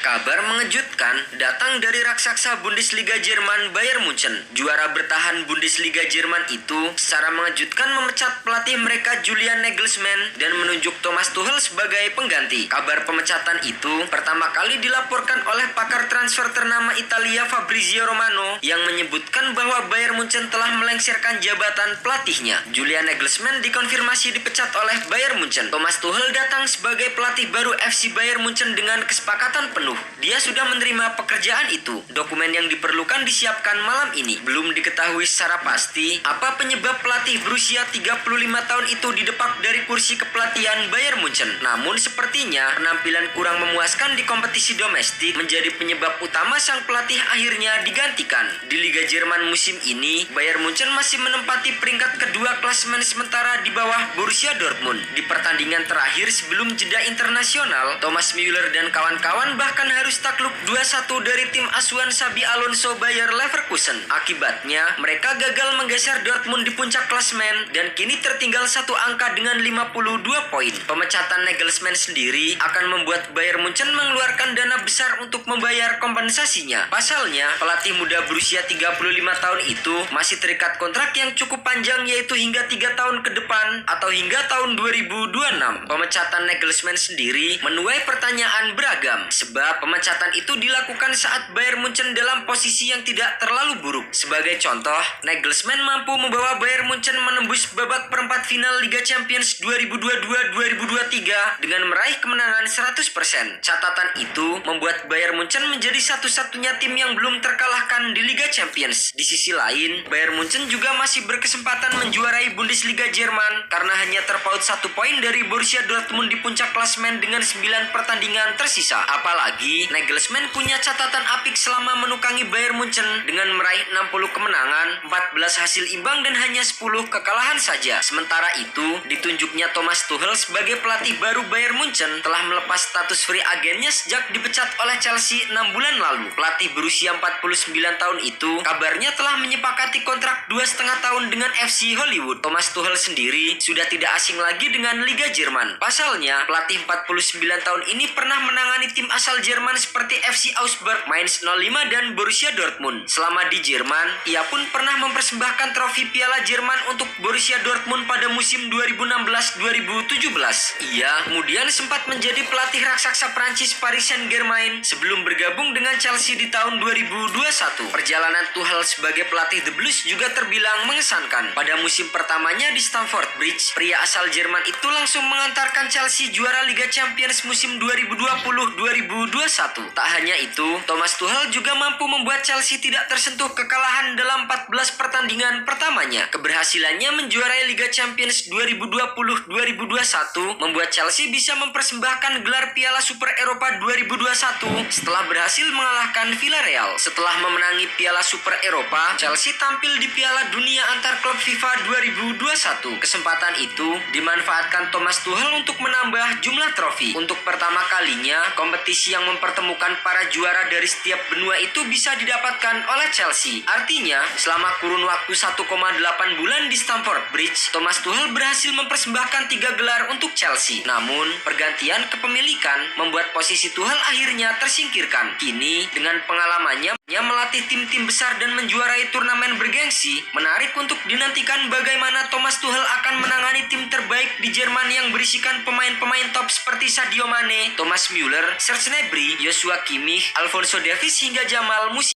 Kabar mengejutkan datang dari raksasa Bundesliga Jerman Bayern Munchen. Juara bertahan Bundesliga Jerman itu secara mengejutkan memecat pelatih mereka Julian Nagelsmann dan menunjuk Thomas Tuchel sebagai pengganti. Kabar pemecatan itu pertama kali dilaporkan oleh pakar transfer ternama Italia Fabrizio Romano yang menyebutkan bahwa Bayern Munchen telah melengsarkan jabatan pelatihnya. Julian Nagelsmann dikonfirmasi dipecat oleh Bayern Munchen. Thomas Tuchel datang sebagai pelatih baru FC Bayern Munchen dengan kesepakatan penuh. Dia sudah menerima pekerjaan itu. Dokumen yang diperlukan disiapkan malam ini. Belum diketahui secara pasti apa penyebab pelatih berusia 35 tahun itu didepak dari kursi kepelatihan Bayern Munchen. Namun sepertinya penampilan kurang memuaskan di kompetisi domestik menjadi penyebab utama sang pelatih akhirnya digantikan. Di Liga Jerman musim ini, Bayern Munchen masih menempati peringkat kedua klasemen sementara di bawah Borussia Dortmund. Di pertandingan terakhir sebelum jeda internasional, Thomas Müller dan kawan-kawan bahkan harus takluk 2-1 dari tim asuhan Xabi Alonso Bayer Leverkusen. Akibatnya, mereka gagal menggeser Dortmund di puncak klasemen dan kini tertinggal satu angka dengan 52 poin. Pemecatan Nagelsmann sendiri akan membuat Bayern Munchen mengeluarkan dana besar untuk membayar kompensasinya. Pasalnya, pelatih muda berusia 35 tahun itu masih terikat kontrak yang cukup panjang yaitu hingga 3 tahun ke depan atau hingga tahun 2026. Pemecatan Nagelsmann sendiri menuai pertanyaan beragam sebab pemecatan itu dilakukan saat Bayern Munchen dalam posisi yang tidak terlalu buruk. Sebagai contoh, Nagelsmann mampu membawa Bayern Munchen menembus babak perempat final Liga Champions 2022-2023 dengan meraih kemenangan 100%. Catatan itu membuat Bayern Munchen menjadi satu-satunya tim yang belum terkalahkan di Liga Champions. Di sisi lain, Bayern Munchen juga masih berkesempatan menjuarai Bundesliga Jerman karena hanya terpaut 1 poin dari Borussia Dortmund di puncak klasemen dengan 9 pertandingan tersisa. Apalagi, Nagelsmann punya catatan apik selama menukangi Bayern Munchen dengan meraih 60 kemenangan, 14 hasil imbang dan hanya 10 kekalahan saja. Sementara itu, ditunjuknya Thomas Tuchel sebagai pelatih baru Bayern Munchen telah melepas status free agennya sejak dipecat oleh Chelsea 6 bulan lalu. Pelatih berusia 49 tahun itu kabarnya telah menyepakati kontrak 2,5 tahun dengan FC Hollywood. Thomas Tuchel sendiri sudah tidak asing lagi dengan Liga Jerman. Pasalnya, pelatih 49 tahun ini pernah menangani tim asal Jerman seperti FC Augsburg, Mainz 05 dan Borussia Dortmund. Selama di Jerman, ia pun pernah mempersembahkan trofi Piala Jerman untuk Borussia Dortmund pada musim 2016-2017. Ia kemudian sempat menjadi pelatih raksasa Prancis Paris Saint-Germain sebelum bergabung dengan Chelsea di tahun 2021. Perjalanan Tuchel sebagai pelatih The Blues juga terbilang mengesankan. Pada musim pertamanya di Stamford Bridge, pria asal Jerman itu langsung mengantarkan Chelsea juara Liga Champions musim 2020-2021. Tak hanya itu, Thomas Tuchel juga mampu membuat Chelsea tidak tersentuh kekalahan dalam 14 pertandingan pertamanya. Keberhasilannya menjuarai Liga Champions 2020-2021 membuat Chelsea bisa mempersembahkan gelar Piala Super Eropa 2021 setelah berhasil mengalahkan Villarreal. Setelah memenangi Piala Super Eropa, Chelsea tampil di Piala Dunia antar klub FIFA 2021. Kesempatan itu dimanfaatkan Thomas Tuchel untuk menambah jumlah trofi. Untuk pertama kalinya, kompetisi yang mempertemukan para juara dari setiap benua itu bisa didapatkan oleh Chelsea. Artinya, selama kurun waktu 1,8 bulan di Stamford Bridge, Thomas Tuchel berhasil mempersembahkan 3 gelar untuk Chelsea. Namun, pergantian kepemilikan membuat posisi Tuchel akhirnya tersingkirkan. Kini, dengan pengalamannya melatih tim-tim besar dan menjuarai turnamen bergengsi, menarik untuk dinantikan bagaimana Thomas Tuchel akan menangani tim terbaik di Jerman yang berisikan pemain-pemain top seperti Sadio Mane, Thomas Müller, Serge Gnabry, Joshua Kimmich, Alphonso Davies hingga Jamal Musiala.